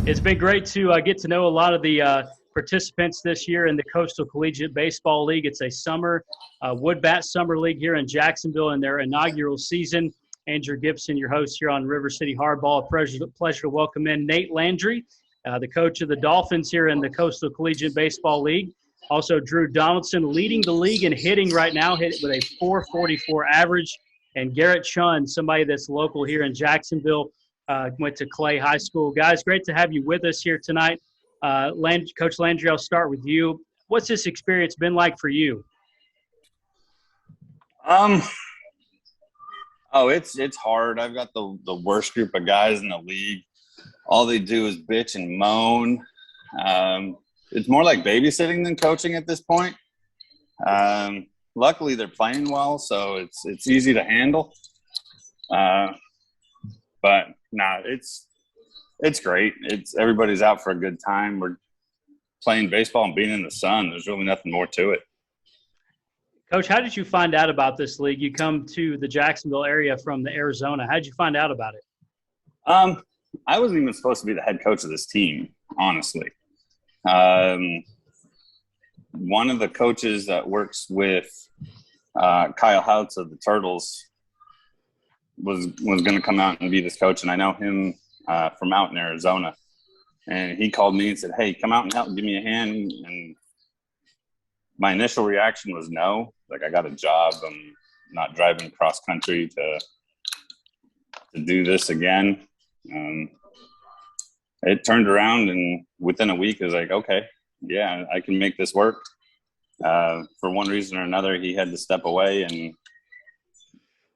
It's been great to get to know a lot of the participants this year in the Coastal Collegiate Baseball League. It's a summer wood bat summer league here in Jacksonville in their inaugural season. Andrew Gibson, your host here on River City Hardball. A pleasure to welcome in Nate Landry, the coach of the Dolphins here in the Coastal Collegiate Baseball League. Also, Drew Donaldson leading the league in hitting right now, hit with a 444 average. And Garrett Chun, somebody that's local here in Jacksonville, went to Clay High School. Guys, great to have you with us here tonight. Coach Landry, I'll start with you. What's this experience been like for you? It's hard. I've got the worst group of guys in the league. All they do is bitch and moan. It's more like babysitting than coaching at this point. Luckily, they're playing well, so it's easy to handle. But it's great. Everybody's out for a good time. We're playing baseball and being in the sun. There's really nothing more to it. Coach, how did you find out about this league? You come to the Jacksonville area from Arizona. How did you find out about it? I wasn't even supposed to be the head coach of this team, honestly. One of the coaches that works with Kyle Houtz of the Turtles was going to come out and be this coach, and I know him from out in Arizona. And he called me and said, "Hey, come out and help, give me a hand." And my initial reaction was no. Like, I got a job. I'm not driving cross country to do this again. It turned around, and within a week, I was like, okay, yeah, I can make this work. For one reason or another, he had to step away, and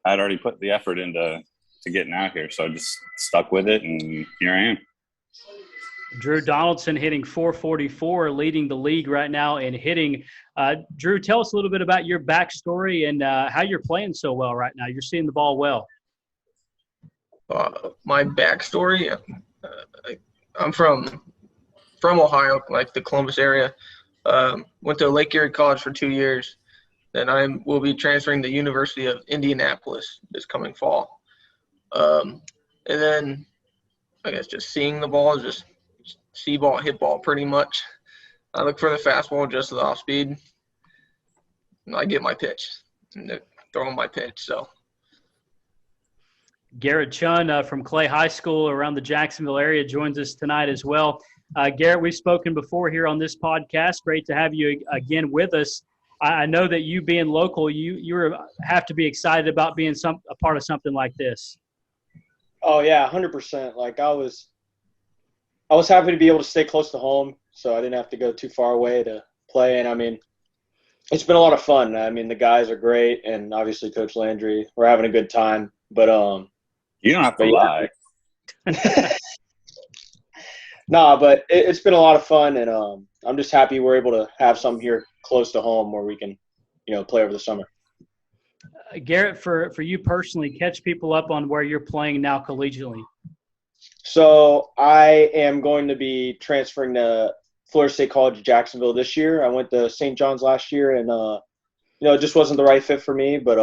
I'd already put the effort into getting out here. So I just stuck with it, and here I am. Drew Donaldson hitting 444, leading the league right now in hitting. Drew, tell us a little bit about your backstory and how you're playing so well right now. You're seeing the ball well. My backstory, I'm from Ohio, like the Columbus area. Went to Lake Erie College for 2 years. Then I will be transferring to the University of Indianapolis this coming fall. And then I guess just seeing the ball, just see ball, hit ball pretty much. I look for the fastball, just the off speed. And I get my pitch and throw my pitch. So Garrett Chun from Clay High School around the Jacksonville area joins us tonight as well. Garrett, we've spoken before here on this podcast. Great to have you again with us. I know that you being local, you have to be excited about being a part of something like this. Oh yeah, 100%. Like I was happy to be able to stay close to home, so I didn't have to go too far away to play. And I mean, it's been a lot of fun. I mean, the guys are great, and obviously Coach Landry, we're having a good time. But you don't have to lie. No, but it's been a lot of fun, and I'm just happy we're able to have some here close to home where we can, play over the summer. Garrett, for you personally, catch people up on where you're playing now collegiately. So I am going to be transferring to Florida State College Jacksonville this year. I went to St. John's last year, and it just wasn't the right fit for me. But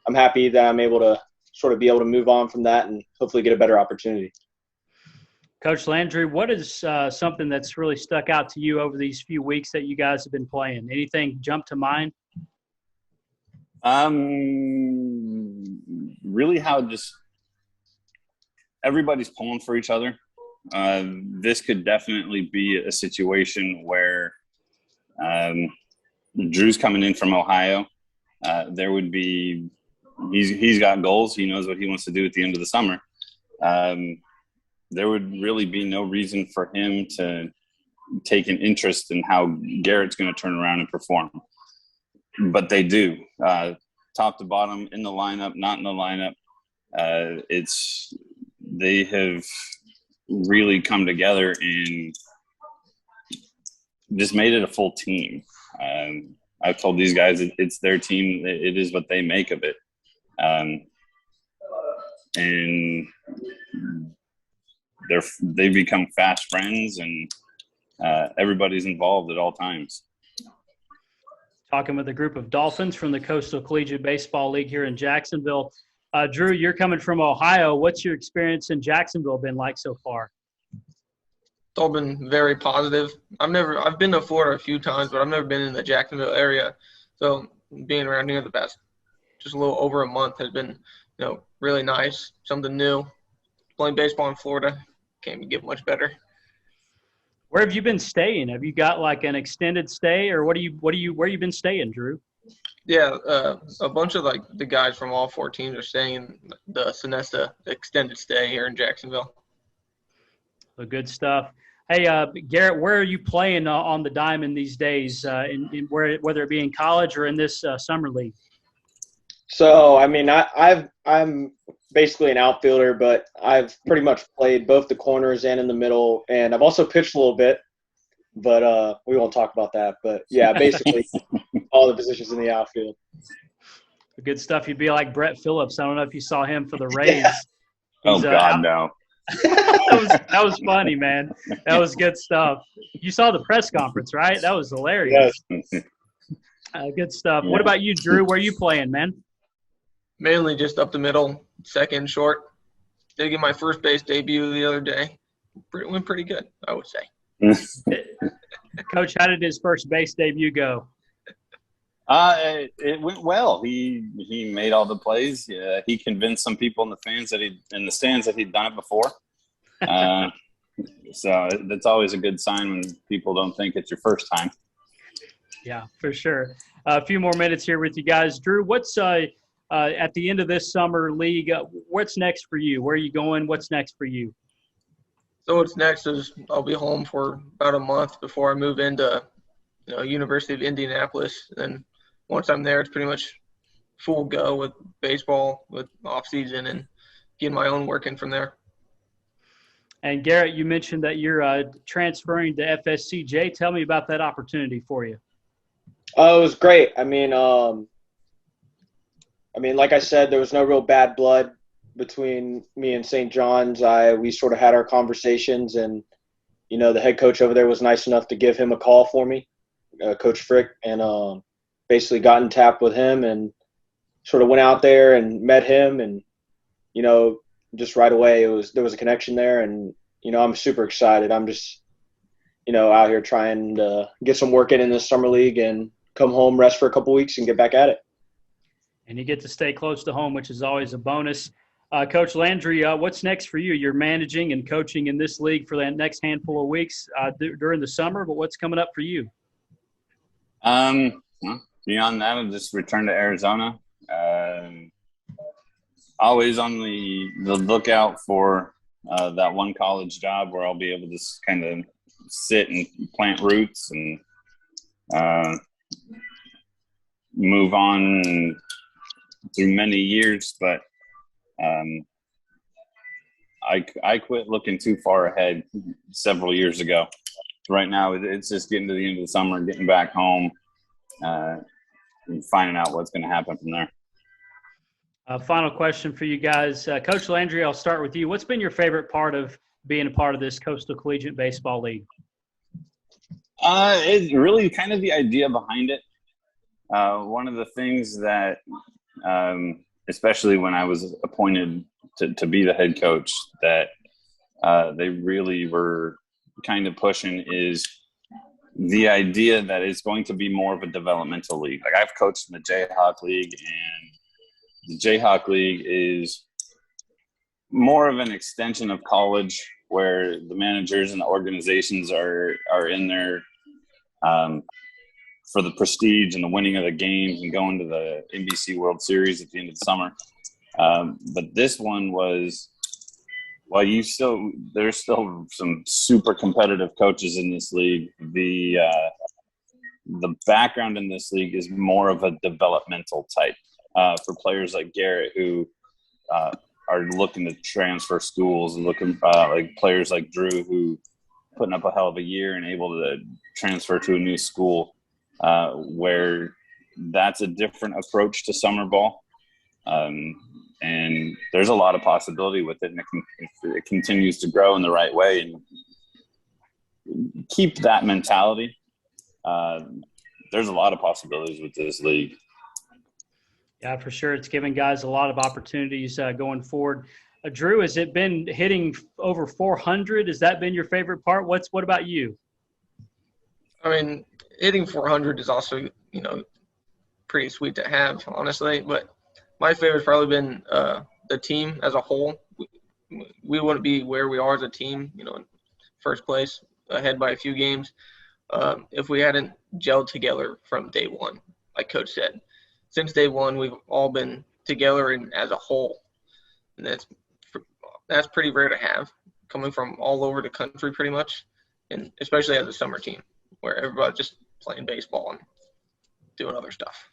I'm happy that I'm able to sort of be able to move on from that and hopefully get a better opportunity. Coach Landry, what is something that's really stuck out to you over these few weeks that you guys have been playing? Anything jump to mind? Really how just everybody's pulling for each other. This could definitely be a situation where Drew's coming in from Ohio. There would be he's got goals. He knows what he wants to do at the end of the summer. There would really be no reason for him to take an interest in how Garrett's going to turn around and perform. But they do. Top to bottom, in the lineup, not in the lineup. They have really come together and just made it a full team. I've told these guys it's their team. It is what they make of it. And they've become fast friends, and everybody's involved at all times. Talking with a group of Dolphins from the Coastal Collegiate Baseball League here in Jacksonville. Drew, you're coming from Ohio. What's your experience in Jacksonville been like so far? It's all been very positive. I've been to Florida a few times, but I've never been in the Jacksonville area. So being around here the past just a little over a month has been, really nice. Something new. Playing baseball in Florida can't get much better. Where have you been staying? Have you got like an extended stay, or where you been staying, Drew? Yeah, a bunch of like the guys from all four teams are staying in the Sonesta extended stay here in Jacksonville. So good stuff. Hey, Garrett, where are you playing on the diamond these days? Whether it be in college or in this summer league? So, I mean, I'm basically an outfielder, but I've pretty much played both the corners and in the middle, and I've also pitched a little bit, but we won't talk about that. But, yeah, basically all the positions in the outfield. Good stuff. You'd be like Brett Phillips. I don't know if you saw him for the Rays. Yeah. Oh, God, no. that was funny, man. That was good stuff. You saw the press conference, right? That was hilarious. Yes. Good stuff. Yeah. What about you, Drew? Where are you playing, man? Mainly just up the middle, second, short. Did get my first base debut the other day. Went pretty good, I would say. Coach, how did his first base debut go? It went well. He made all the plays. He convinced some people in the stands that he'd done it before. So that's always a good sign when people don't think it's your first time. Yeah, for sure. A few more minutes here with you guys. Drew, what's at the end of this summer league, what's next for you? Where are you going? What's next for you? So what's next is I'll be home for about a month before I move into University of Indianapolis. And once I'm there, it's pretty much full go with baseball, with off season, and getting my own work in from there. And Garrett, you mentioned that you're transferring to FSCJ. Tell me about that opportunity for you. Oh, it was great. I mean, like I said, there was no real bad blood between me and St. John's. We sort of had our conversations, and the head coach over there was nice enough to give him a call for me, Coach Frick, and basically got in tap with him and sort of went out there and met him, and just right away there was a connection there, and I'm super excited. I'm just out here trying to get some work in this summer league and come home, rest for a couple weeks, and get back at it. And you get to stay close to home, which is always a bonus. Coach Landry, what's next for you? You're managing and coaching in this league for the next handful of weeks during the summer, but what's coming up for you? Well, beyond that, I'll just return to Arizona. Always on the lookout for that one college job where I'll be able to kind of sit and plant roots and move on through many years, but I quit looking too far ahead several years ago. Right now, it's just getting to the end of the summer, getting back home, and finding out what's going to happen from there. Final question for you guys. Coach Landry, I'll start with you. What's been your favorite part of being a part of this Coastal Collegiate Baseball League? It's really kind of the idea behind it. One of the things that especially when I was appointed to be the head coach, that they really were kind of pushing is the idea that it's going to be more of a developmental league. Like, I've coached in the Jayhawk League, and the Jayhawk League is more of an extension of college, where the managers and the organizations are in there for the prestige and the winning of the games and going to the NBC World Series at the end of the summer. But this one was, there's still some super competitive coaches in this league. The background in this league is more of a developmental type for players like Garrett, who are looking to transfer schools, and looking like players like Drew, who putting up a hell of a year and able to transfer to a new school, where that's a different approach to summer ball. And there's a lot of possibility with it, and if it continues to grow in the right way and keep that mentality, there's a lot of possibilities with this league. Yeah, for sure. It's giving guys a lot of opportunities going forward. Drew, has it been hitting over 400? Has that been your favorite part? What about you? I mean, hitting 400 is also, pretty sweet to have, honestly. But my favorite's probably been the team as a whole. We wouldn't be where we are as a team, in first place, ahead by a few games, if we hadn't gelled together from day one, like Coach said. Since day one, we've all been together and as a whole, and that's pretty rare to have, coming from all over the country pretty much, and especially as a summer team where everybody's just playing baseball and doing other stuff.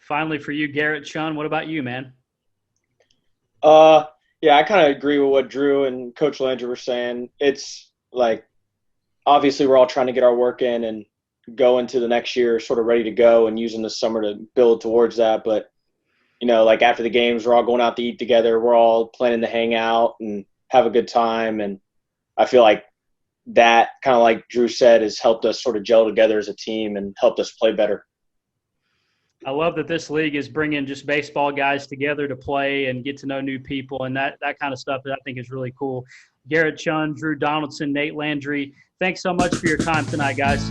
Finally, for you, Garrett, Chun, what about you, man? Yeah, I kind of agree with what Drew and Coach Landry were saying. It's like, obviously we're all trying to get our work in and go into the next year sort of ready to go and using the summer to build towards that. But, like after the games, we're all going out to eat together. We're all planning to hang out and have a good time. And I feel like that, kind of like Drew said, has helped us sort of gel together as a team and helped us play better. I love that this league is bringing just baseball guys together to play and get to know new people, and that kind of stuff that I think is really cool. Garrett, Chun, Drew Donaldson, Nate Landry, thanks so much for your time tonight, guys.